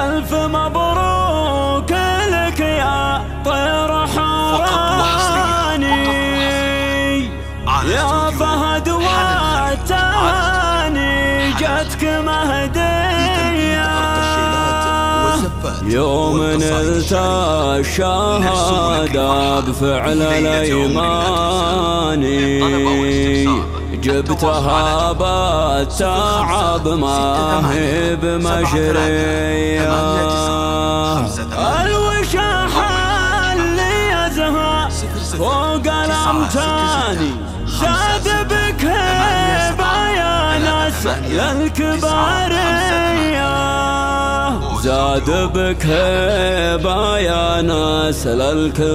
ألف مبروك لك يا طير حوراني يا فهد والتهاني جتك مهدية يوم نلت الشهادة بفعل الأيماني جبتها بالتعب ما هي بمجرية الوشاح اللي يزهى فوق الأمتاني زاد بك هيبة يا ناس للكبارية زاد بك هيبة يا ناس للكبارية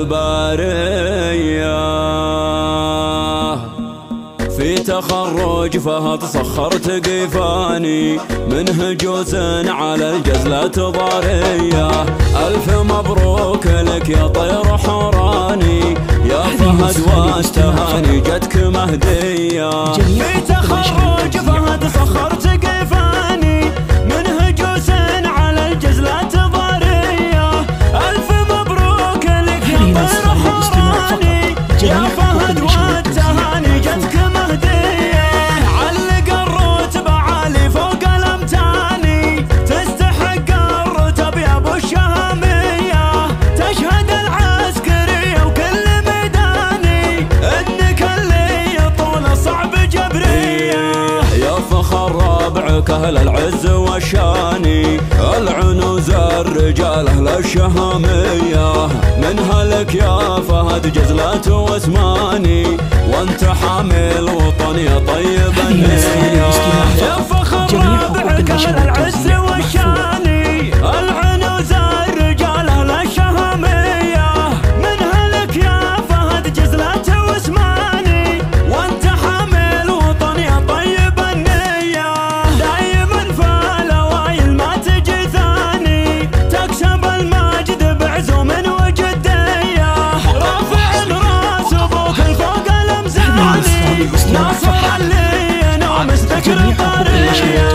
في تخرج فهد سخرت قيفاني منه جوز على الجزلة ضارية ألف مبروك لك يا طير حوراني يا فهد والتهاني جتك مهدية في تخرج فهد سخرت قيفاني منه جوز على الجزلة ضارية ألف مبروك لك يا طير حوراني يا فهد والتهاني جتك مهدية علق الرتبة عالي فوق الأمتاني تستحق الرتب يا أبو الشهامية تشهد العسكرية وكل ميداني إنك اللي طول صعب جبرية يا فخر ربعك أهل العز والشاني العنوز الرجال أهل الشهامية منها لك يا فهد جزلة واسماني وانت حامل وطن يا طيب النية يا فخر ربعك أهل العز والشاني العنوز الرجال أهل الشهامية منها لك يا فهد جزلة واسماني وانت حامل وطن يا طيب النية دايما في الأوائل ما تجي ثاني تكسب المجد بعزوم وجدية رافع راس ابوك الفوق الامزاني ناصر اللي ينام مستكر القرية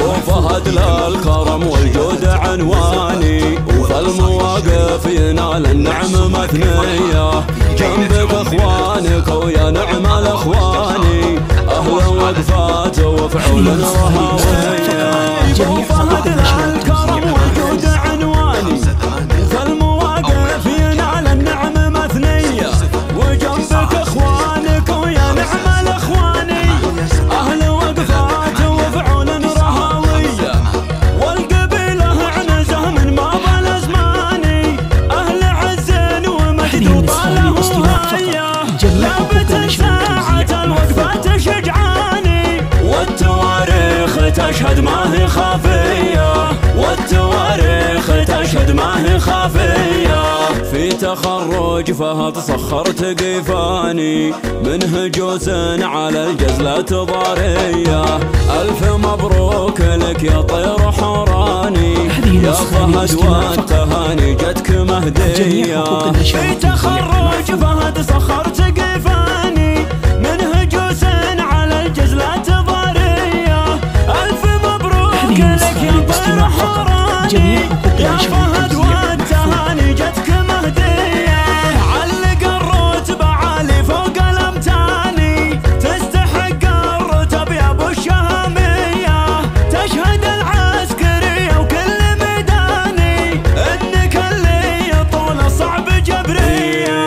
وفهد للكرم والجود عنواني وفي المواقف ينال النعم مثنية جنبك اخوانك ويا نعم الاخواني اهل وقفات وفعول رهاوية وفهد للكرم والجود عنواني وفي المواقف ينال النعم مثنية وجنبك اخوانك ويا نعم الاخواني اهل وقفات وفعول رهاوية والقبيلة عنزه من ماضى الازماني اهل عز ومجد وطاله هيا لابت ساعة الوقفة شجعاني والتواريخ تشهد ما هي خافية والتواريخ تشهد ما هي خافية في تخرج فهد سخرت قيفاني منه جوز على الجزلة ضارية ألف مبروك لك يا طير حوراني يا فهد والتهاني جتك مهدية في تخرج فهد سخرت قيفاني منه جوز على الجزلة ضارية ألف مبروك لك يا طير حوراني يا فهد والتهاني جتك مهدية علق الرتبة عالي فوق الأمتاني تستحق الرتب يا أبو الشهامية تشهد العسكرية وكل ميداني إنك اللي طول صعب جبرية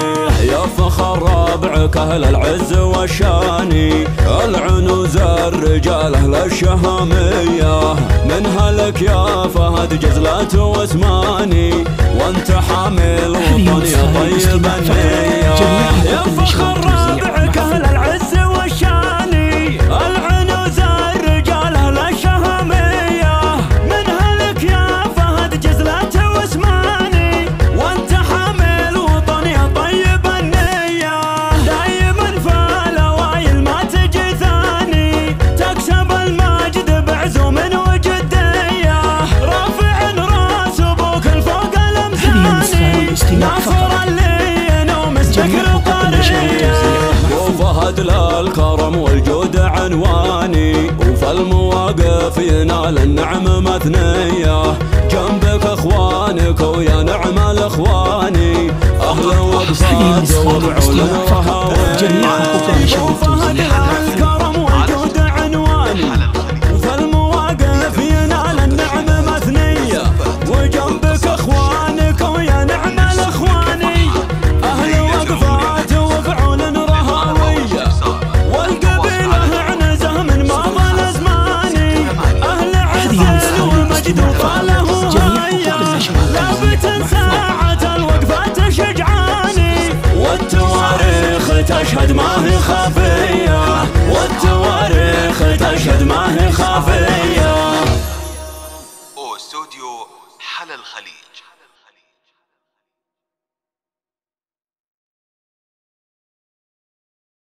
يا فخر ربعك أهل العز والشاني العنوز الرجال أهل الشهامية منها لك يا فهد جزلة واسماني وانت حامل وطن يا طيب النية يا فخر ربعك أهل العز والشاني العنوز الرجال أهل الشهامية منها لك يا فهد جزلة واسماني وانت حامل وطن يا طيب النية دايما في الأوائل ما تجي ثاني تكسب المجد بعزوم وجدية رافع راس ابوك الفوق الامزاني ناصر اللي ينام مستكر القرية وفهد للكرم والجود عنواني فالمواقف ينال النعم مثنية، جنبك اخوانك ويا نعم الاخواني، اهل وقفات وبعول رهاوية، وفهد الكرم والجود عنواني، فالمواقف ينال النعم مثنية، وجنبك اخوانك ويا نعم الاخواني، اهل وقفات وبعول رهاوية، والقبيلة عنزه من ماضى الازماني، اهل عز والمجد وطاله هيا، لافت ساعة الوقفات شجعاني، والتواريخ تشهد ما هي خافية، والتواريخ تشهد ما هي خافية. استوديو حلا الخليل.